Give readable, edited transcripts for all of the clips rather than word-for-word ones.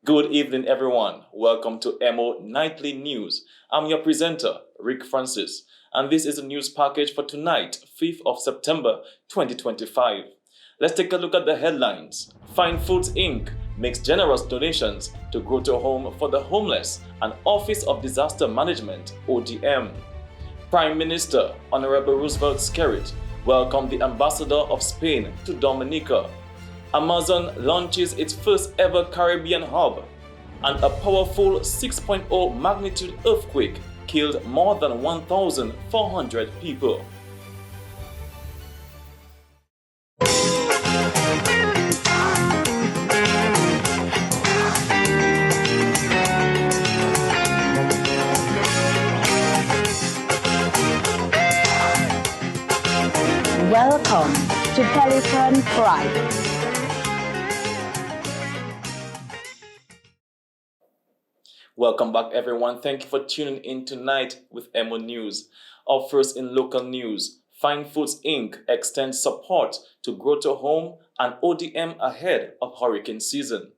Good evening, everyone. Welcome to Emo Nightly News. I'm your presenter, Rick Francis, and this is a news package for tonight, 5th of September 2025. Let's take a look at the headlines. Fine Foods Inc. makes generous donations to Grow to Home for the Homeless and Office of Disaster Management, ODM. Prime Minister Honorable Roosevelt Skerrit welcomed the Ambassador of Spain to Dominica. Amazon launches its first ever Caribbean hub, and a powerful 6.0 magnitude earthquake killed more than 1,400 people. Welcome to Pelican Pride. Welcome back, everyone. Thank you for tuning in tonight with EmoNews. Up first in local news, Fine Foods Inc. extends support to Grow to Home and ODM ahead of hurricane season.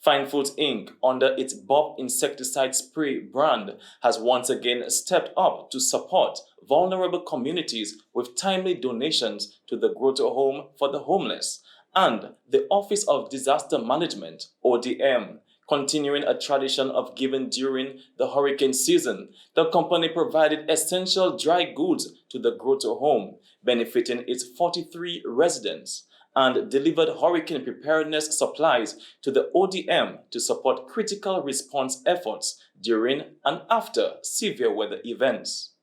Fine Foods Inc., under its Bob insecticide spray brand, has once again stepped up to support vulnerable communities with timely donations to the Grow to Home for the Homeless and the Office of Disaster Management, ODM. Continuing a tradition of giving during the hurricane season, the company provided essential dry goods to the Grow to Home, benefiting its 43 residents, and delivered hurricane preparedness supplies to the ODM to support critical response efforts during and after severe weather events.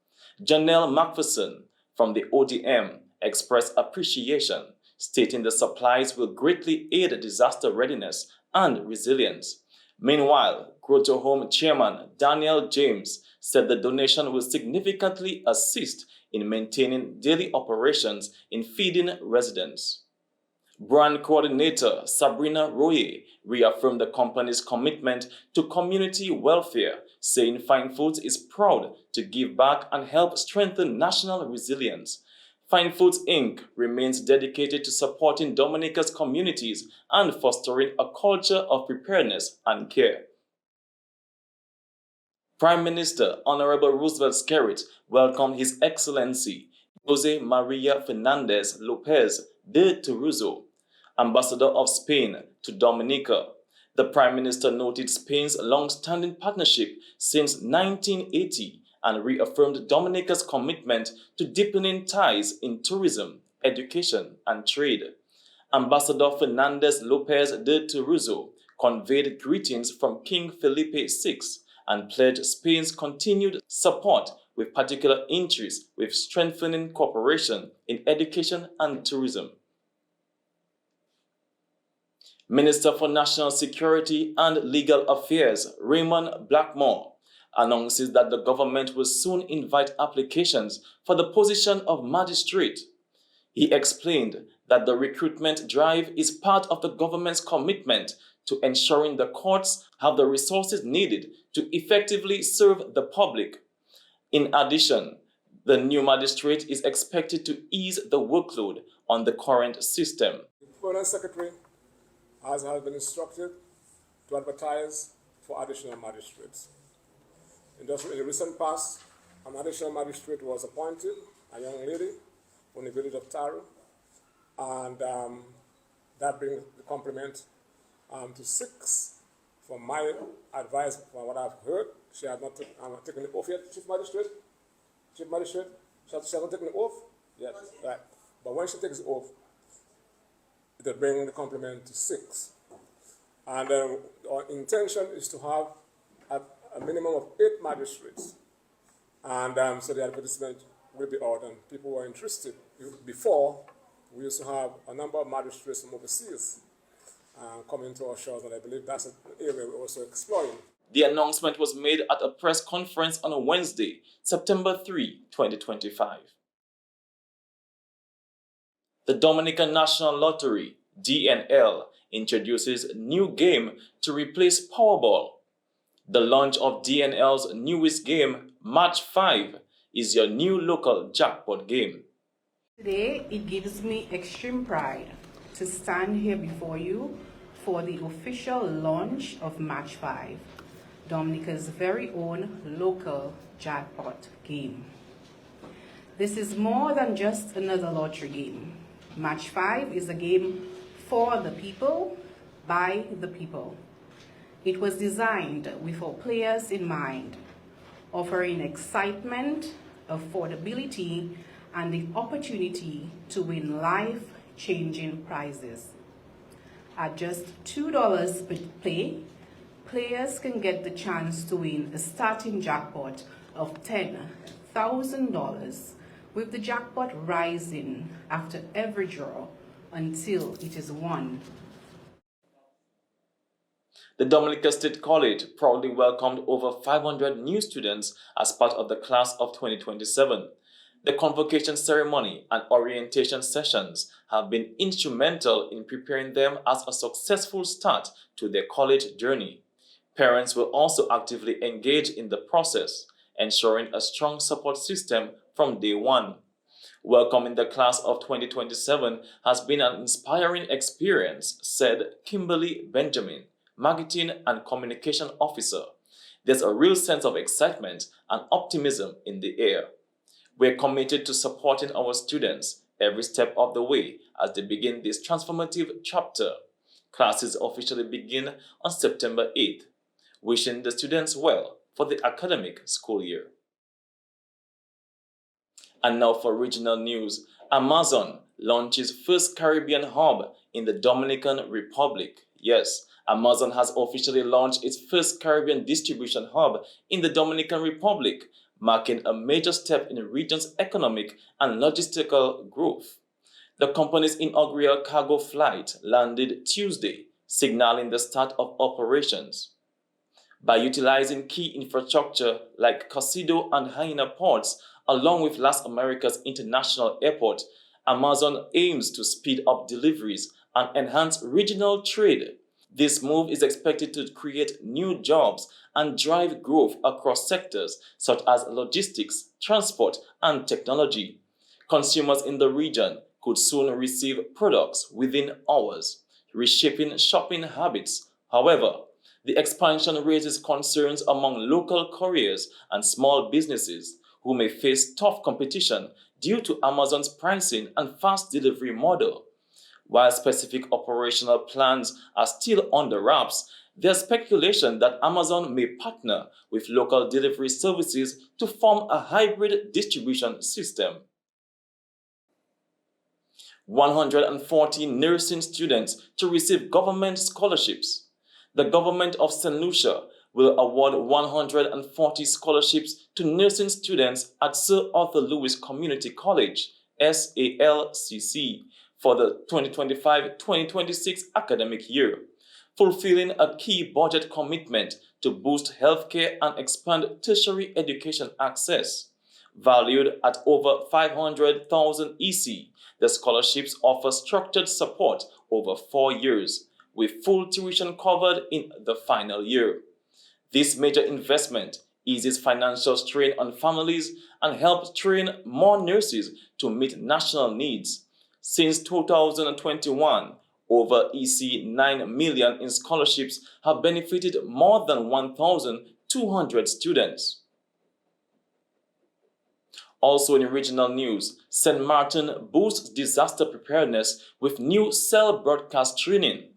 Janelle McPherson from the ODM expressed appreciation, stating the supplies will greatly aid disaster readiness and resilience. Meanwhile, Grow to Home Chairman Daniel James said the donation will significantly assist in maintaining daily operations in feeding residents. Brand Coordinator Sabrina Roye reaffirmed the company's commitment to community welfare, saying Fine Foods is proud to give back and help strengthen national resilience. Fine Foods Inc. remains dedicated to supporting Dominica's communities and fostering a culture of preparedness and care. Prime Minister Honorable Roosevelt Skerrit welcomed His Excellency Jose Maria Fernandez Lopez de Toruzo, Ambassador of Spain to Dominica. The Prime Minister noted Spain's long-standing partnership since 1980 and reaffirmed Dominica's commitment to deepening ties in tourism, education, and trade. Ambassador Fernandez Lopez de Toruzo conveyed greetings from King Felipe VI and pledged Spain's continued support with particular interest with strengthening cooperation in education and tourism. Minister for National Security and Legal Affairs Raymond Blackmore announces that the government will soon invite applications for the position of magistrate. He explained that the recruitment drive is part of the government's commitment to ensuring the courts have the resources needed to effectively serve the public. In addition, the new magistrate is expected to ease the workload on the current system. The Permanent Secretary has been instructed to advertise for additional magistrates. In the recent past, an additional magistrate was appointed, a young lady from the village of Taro, and that brings the complement to 6. From my advice, from what I've heard, she has not taken the oath yet, Chief Magistrate. Chief Magistrate, she hasn't taken the oath? Yes, right. But when she takes the oath, it will bring the complement to 6. And our intention is to have a minimum of 8 magistrates. And so the advertisement will be out and people who are interested. Before, we used to have a number of magistrates from overseas coming to our shores, and I believe that's an area we're also exploring. The announcement was made at a press conference on Wednesday, September 3, 2025. The Dominican National Lottery, DNL, introduces new game to replace Powerball. The launch of DNL's newest game, Match 5, is your new local jackpot game. Today, it gives me extreme pride to stand here before you for the official launch of Match 5, Dominica's very own local jackpot game. This is more than just another lottery game. Match 5 is a game for the people, by the people. It was designed with our players in mind, offering excitement, affordability, and the opportunity to win life-changing prizes. At just $2 per play, players can get the chance to win a starting jackpot of $10,000, with the jackpot rising after every draw until it is won. The Dominica State College proudly welcomed over 500 new students as part of the class of 2027. The convocation ceremony and orientation sessions have been instrumental in preparing them as a successful start to their college journey. Parents will also actively engage in the process, ensuring a strong support system from day one. Welcoming the class of 2027 has been an inspiring experience, said Kimberly Benjamin, Marketing and Communication Officer. There's a real sense of excitement and optimism in the air. We're committed to supporting our students every step of the way as they begin this transformative chapter. Classes officially begin on September 8th. Wishing the students well for the academic school year. And now for regional news. Amazon launches first Caribbean hub in the Dominican Republic. Yes, Amazon has officially launched its first Caribbean distribution hub in the Dominican Republic, marking a major step in the region's economic and logistical growth. The company's inaugural cargo flight landed Tuesday, signaling the start of operations. By utilizing key infrastructure like Casido and Hyena ports, along with Las Americas International Airport, Amazon aims to speed up deliveries and enhance regional trade. This move is expected to create new jobs and drive growth across sectors such as logistics, transport, and technology. Consumers in the region could soon receive products within hours, reshaping shopping habits. However, the expansion raises concerns among local couriers and small businesses who may face tough competition due to Amazon's pricing and fast delivery model. While specific operational plans are still on the wraps, there's speculation that Amazon may partner with local delivery services to form a hybrid distribution system. 140 nursing students to receive government scholarships. The government of St. Lucia will award 140 scholarships to nursing students at Sir Arthur Lewis Community College, SALCC, for the 2025-2026 academic year, fulfilling a key budget commitment to boost healthcare and expand tertiary education access. Valued at over 500,000 EC, the scholarships offer structured support over 4 years, with full tuition covered in the final year. This major investment eases financial strain on families and helps train more nurses to meet national needs. Since 2021, over EC 9 million in scholarships have benefited more than 1,200 students. Also in regional news, St. Martin boosts disaster preparedness with new cell broadcast training.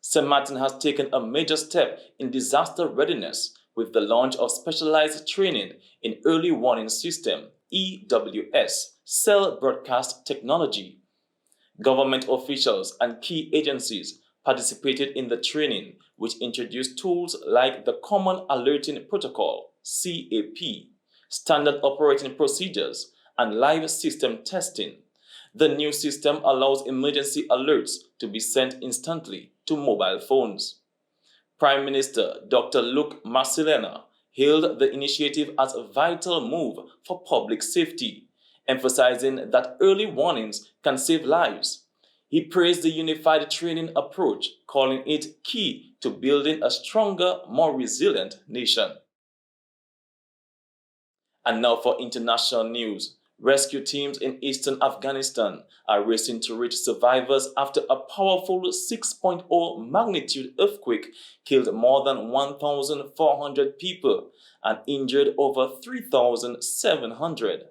St. Martin has taken a major step in disaster readiness with the launch of specialized training in early warning system, EWS, cell broadcast technology. Government officials and key agencies participated in the training, which introduced tools like the Common Alerting Protocol, CAP, standard operating procedures, and live system testing. The new system allows emergency alerts to be sent instantly to mobile phones. Prime Minister Dr. Luc Marcelena hailed the initiative as a vital move for public safety, emphasizing that early warnings can save lives. He praised the unified training approach, calling it key to building a stronger, more resilient nation. And now for international news. Rescue teams in eastern Afghanistan are racing to reach survivors after a powerful 6.0 magnitude earthquake killed more than 1,400 people and injured over 3,700.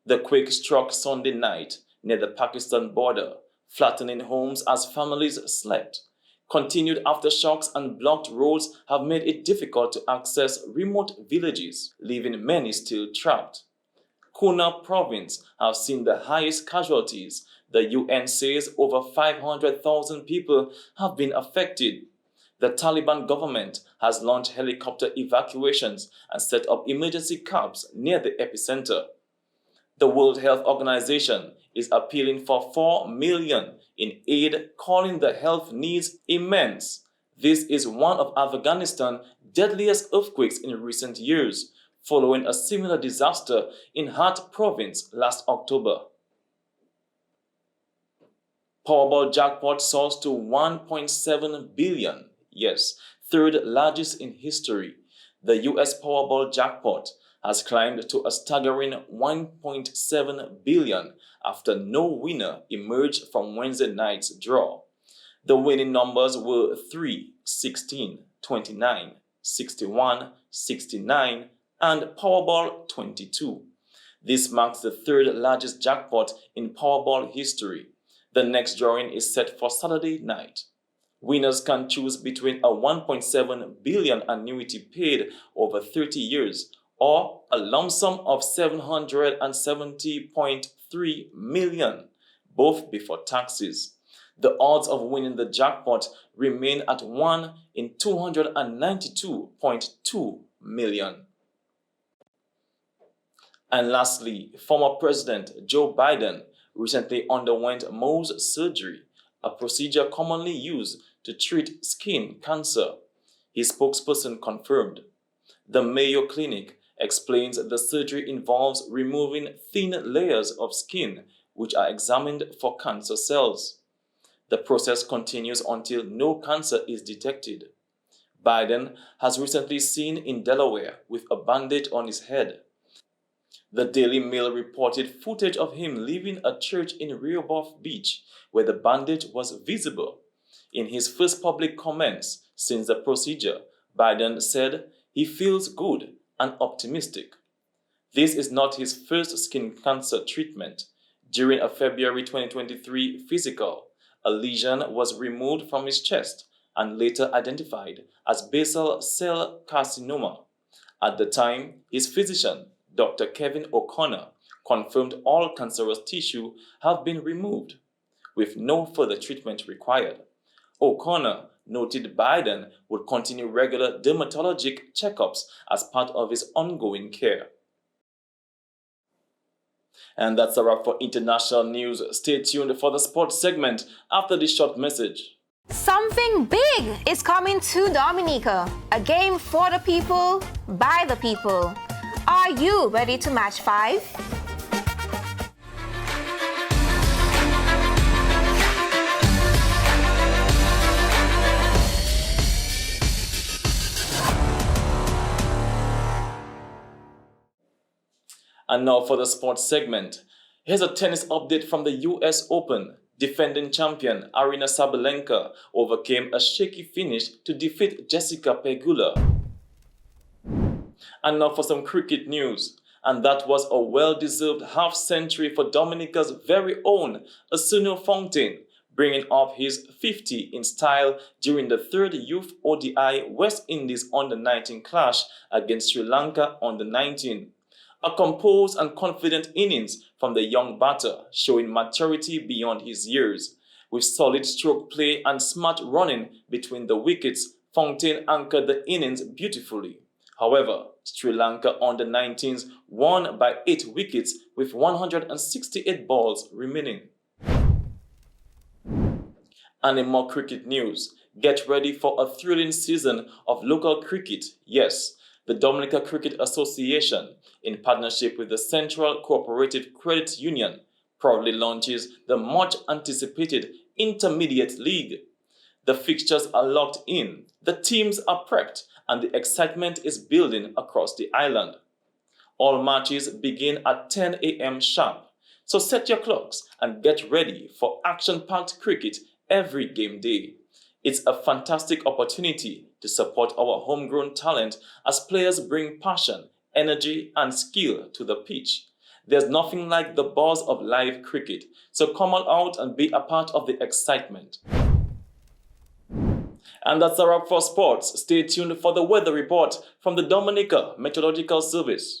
The quake struck Sunday night near the Pakistan border, flattening homes as families slept. Continued aftershocks and blocked roads have made it difficult to access remote villages, leaving many still trapped. Kuna province have seen the highest casualties. The UN says over 500,000 people have been affected. The Taliban government has launched helicopter evacuations and set up emergency camps near the epicenter. The World Health Organization is appealing for $4 million in aid, calling the health needs immense. This is one of Afghanistan's deadliest earthquakes in recent years, following a similar disaster in Herat province last October. Powerball jackpot soars to $1.7 billion. Yes, third largest in history. The US Powerball jackpot has climbed to a staggering $1.7 billion after no winner emerged from Wednesday night's draw. The winning numbers were 3, 16, 29, 61, 69, and Powerball 22. This marks the third largest jackpot in Powerball history. The next drawing is set for Saturday night. Winners can choose between a $1.7 billion annuity paid over 30 years or a lump sum of $770.3 million, both before taxes. The odds of winning the jackpot remain at 1 in 292.2 million. And lastly, former President Joe Biden recently underwent Mohs surgery, a procedure commonly used to treat skin cancer. His spokesperson confirmed. The Mayo Clinic explains the surgery involves removing thin layers of skin which are examined for cancer cells. The process continues until no cancer is detected. Biden has recently seen in Delaware with a bandage on his head. The Daily Mail reported footage of him leaving a church in Rehoboth Beach where the bandage was visible. In his first public comments since the procedure, Biden said he feels good and optimistic. This is not his first skin cancer treatment. During a February 2023 physical, a lesion was removed from his chest and later identified as basal cell carcinoma. At the time, his physician, Dr. Kevin O'Connor, confirmed all cancerous tissue have been removed, with no further treatment required. O'Connor noted Biden would continue regular dermatologic checkups as part of his ongoing care. And that's a wrap for international news. Stay tuned for the sports segment after this short message. Something big is coming to Dominica. A game for the people, by the people. Are you ready to match 5? And now for the sports segment. Here's a tennis update from the US Open. Defending champion Aryna Sabalenka overcame a shaky finish to defeat Jessica Pegula. And now for some cricket news. And that was a well-deserved half-century for Dominica's very own Asunio Fontaine, bringing up his 50 in style during the third Youth ODI West Indies Under-19 clash against Sri Lanka Under-19. A composed and confident innings from the young batter, showing maturity beyond his years. With solid stroke play and smart running between the wickets, Fontaine anchored the innings beautifully. However, Sri Lanka Under-19s won by 8 wickets with 168 balls remaining. And in more cricket news, get ready for a thrilling season of local cricket. Yes, the Dominica Cricket Association, in partnership with the Central Cooperative Credit Union, proudly launches the much-anticipated Intermediate League. The fixtures are locked in, the teams are prepped, and the excitement is building across the island. All matches begin at 10 a.m. sharp. So set your clocks and get ready for action-packed cricket every game day. It's a fantastic opportunity to support our homegrown talent as players bring passion, energy, and skill to the pitch. There's nothing like the buzz of live cricket, so come on out and be a part of the excitement. And that's a wrap for sports. Stay tuned for the weather report from the Dominica Meteorological Service.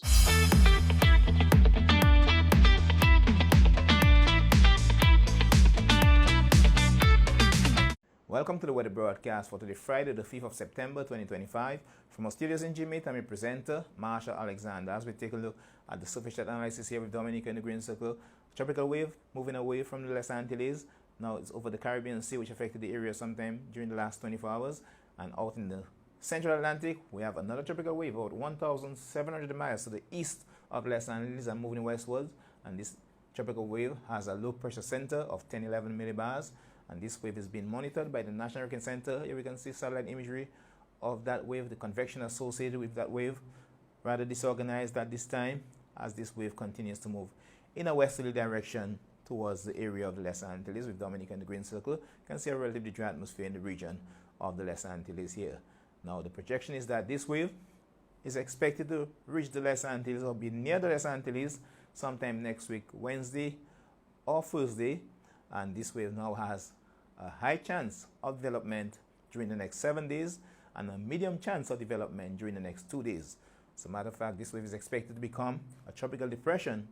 Welcome to the weather broadcast for today, Friday, the 5th of September 2025. From our studios in Jamaica, I'm your presenter, Marshall Alexander. As we take a look at the surface chat analysis here with Dominica in the green circle, tropical wave moving away from the Les Antilles. Now it's over the Caribbean Sea, which affected the area sometime during the last 24 hours. And out in the Central Atlantic, we have another tropical wave about 1,700 miles to the east of Les Antilles and moving westwards. And this tropical wave has a low pressure center of 10-11 millibars. And this wave is being monitored by the National Hurricane Center. Here we can see satellite imagery of that wave, the convection associated with that wave, rather disorganized at this time as this wave continues to move in a westerly direction towards the area of the Les Antilles with Dominica in the green circle. You can see a relatively dry atmosphere in the region of the Les Antilles here. Now the projection is that this wave is expected to reach the Les Antilles or be near the Les Antilles sometime next week, Wednesday or Thursday. And this wave now has a high chance of development during the next 7 days and a medium chance of development during the next 2 days. As a matter of fact, this wave is expected to become a tropical depression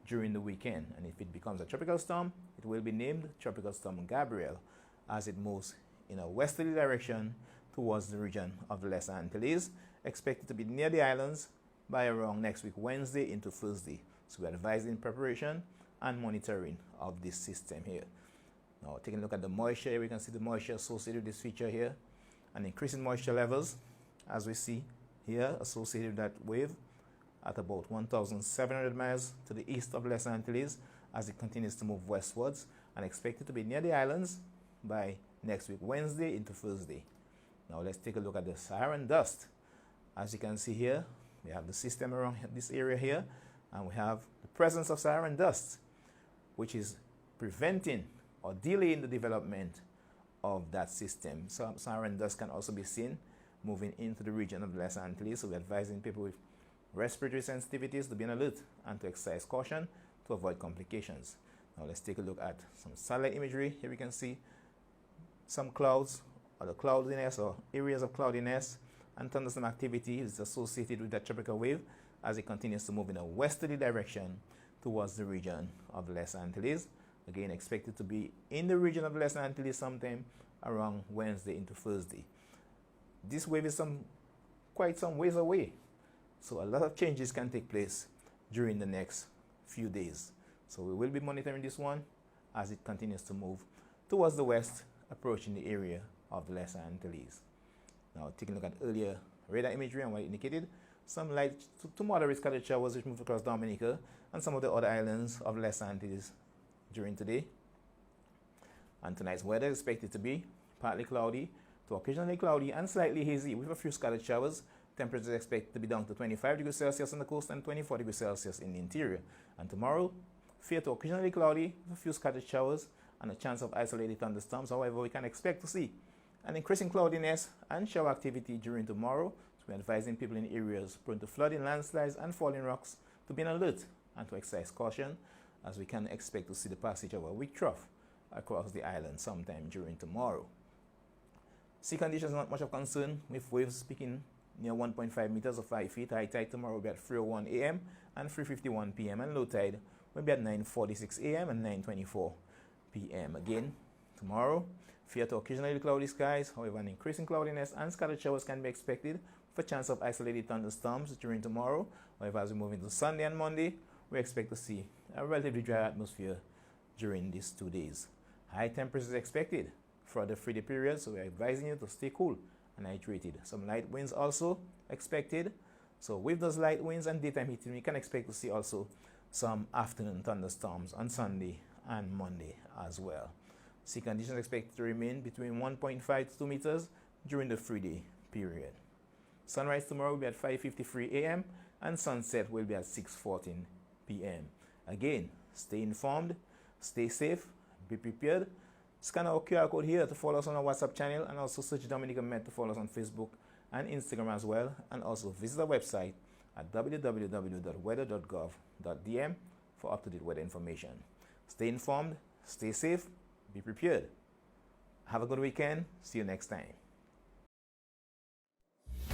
during the weekend. And if it becomes a tropical storm, it will be named Tropical Storm Gabriel as it moves in a westerly direction towards the region of the Les Antilles, expected to be near the islands by around next week, Wednesday into Thursday. So we're advising preparation and monitoring of this system here. Now taking a look at the moisture here, we can see the moisture associated with this feature here, and increasing moisture levels as we see here associated with that wave at about 1,700 miles to the east of Les Antilles as it continues to move westwards and expected to be near the islands by next week Wednesday into Thursday. Now let's take a look at the Saharan dust. As you can see here, we have the system around this area here, and we have the presence of Saharan dust, which is preventing or delaying the development of that system. So Saharan dust can also be seen moving into the region of the Les Antilles. So we're advising people with respiratory sensitivities to be on alert and to exercise caution to avoid complications. Now let's take a look at some satellite imagery. Here we can see some clouds or the cloudiness or areas of cloudiness and thunderstorm activity is associated with that tropical wave as it continues to move in a westerly direction towards the region of the Les Antilles. Again, expected to be in the region of the Les Antilles sometime around Wednesday into Thursday. This wave is quite some ways away, so a lot of changes can take place during the next few days. So we will be monitoring this one as it continues to move towards the west, approaching the area of the Les Antilles. Now taking a look at earlier radar imagery and what it indicated, some light to moderate scattered showers which move across Dominica and some of the other islands of Les Antilles during today. And tonight's weather is expected to be partly cloudy to occasionally cloudy and slightly hazy with a few scattered showers. Temperatures are expected to be down to 25 degrees Celsius on the coast and 24 degrees Celsius in the interior. And tomorrow, fair to occasionally cloudy with a few scattered showers and a chance of isolated thunderstorms. However, we can expect to see an increasing cloudiness and shower activity during tomorrow. So we're advising people in areas prone to flooding, landslides, and falling rocks to be on alert and to exercise caution, as we can expect to see the passage of a weak trough across the island sometime during tomorrow. Sea conditions are not much of concern, with waves peaking near 1.5 meters or 5 feet. High tide tomorrow will be at 3:01 a.m. and 3:51 p.m. and low tide will be at 9:46 a.m. and 9:24 p.m. Again, tomorrow, fair to occasionally cloudy skies. However, an increasing cloudiness and scattered showers can be expected with a chance of isolated thunderstorms during tomorrow. However, as we move into Sunday and Monday, we expect to see a relatively dry atmosphere during these 2 days. High temperatures expected for the 3-day period, so we're advising you to stay cool and hydrated. Some light winds also expected. So with those light winds and daytime heating, we can expect to see also some afternoon thunderstorms on Sunday and Monday as well. Sea conditions expected to remain between 1.5 to 2 meters during the 3-day period. Sunrise tomorrow will be at 5:53 a.m. and sunset will be at 6:14 p.m. Again, stay informed, stay safe, be prepared. Scan our QR code here to follow us on our WhatsApp channel, and also search Dominica Met to follow us on Facebook and Instagram as well. And also visit our website at www.weather.gov.dm for up-to-date weather information. Stay informed, stay safe, be prepared. Have a good weekend. See you next time.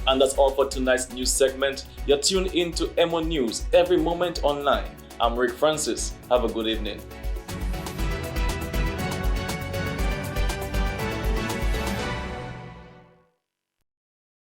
And that's all for tonight's news segment. You're tuned in to EmoNews, every moment online. I'm Rick Francis. Have a good evening.